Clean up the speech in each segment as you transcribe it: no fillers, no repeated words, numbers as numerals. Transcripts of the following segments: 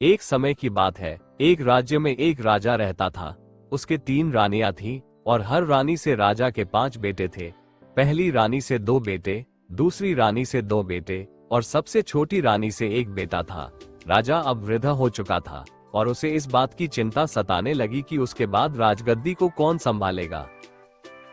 एक समय की बात है, एक राज्य में एक राजा रहता था। उसके 3 रानियां थीं और हर रानी से राजा के 5 बेटे थे। पहली रानी से 2 बेटे, दूसरी रानी से 2 बेटे और सबसे छोटी रानी से 1 बेटा था। राजा अब वृद्ध हो चुका था और उसे इस बात की चिंता सताने लगी कि उसके बाद राजगद्दी को कौन संभालेगा।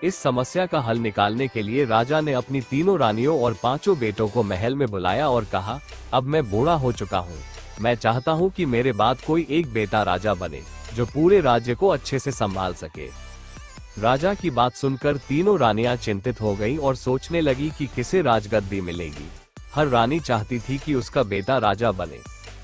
इस समस्या का हल निकालने के लिए राजा ने अपनी तीनों रानियों और 5 बेटों को महल में बुलाया और कहा, अब मैं बूढ़ा हो चुका हूँ। मैं चाहता हूँ कि मेरे बाद कोई एक बेटा राजा बने जो पूरे राज्य को अच्छे से संभाल सके। राजा की बात सुनकर तीनों रानियां चिंतित हो गईं और सोचने लगी कि किसे राजगद्दी मिलेगी। हर रानी चाहती थी कि उसका बेटा राजा बने।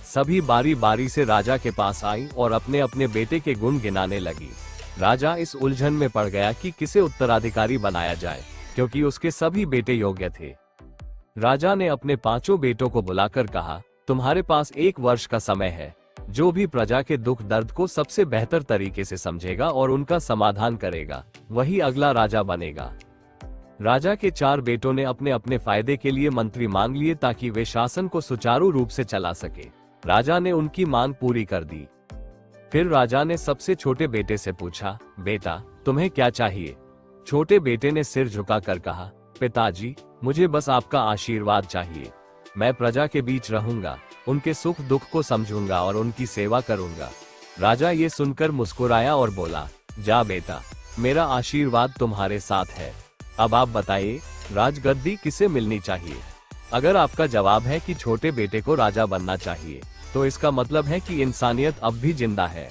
सभी बारी बारी से राजा के पास आईं और अपने अपने बेटे के गुण गिनाने लगी। राजा इस उलझन में पड़ गया कि किसे उत्तराधिकारी बनाया जाए, क्योंकि उसके सभी बेटे योग्य थे। राजा ने अपने 5 बेटों को बुलाकर कहा, तुम्हारे पास 1 वर्ष का समय है। जो भी प्रजा के दुख दर्द को सबसे बेहतर तरीके से समझेगा और उनका समाधान करेगा, वही अगला राजा बनेगा। राजा के 4 बेटों ने अपने अपने फायदे के लिए मंत्री मांग लिए ताकि वे शासन को सुचारू रूप से चला सके। राजा ने उनकी मांग पूरी कर दी। फिर राजा ने सबसे छोटे बेटे से पूछा, बेटा तुम्हें क्या चाहिए? छोटे बेटे ने सिर झुकाकर कहा, पिताजी मुझे बस आपका आशीर्वाद चाहिए। मैं प्रजा के बीच रहूंगा, उनके सुख दुख को समझूंगा और उनकी सेवा करूंगा। राजा ये सुनकर मुस्कुराया और बोला, जा बेटा, मेरा आशीर्वाद तुम्हारे साथ है। अब आप बताइए, राजगद्दी किसे मिलनी चाहिए? अगर आपका जवाब है कि छोटे बेटे को राजा बनना चाहिए, तो इसका मतलब है कि इंसानियत अब भी जिंदा है।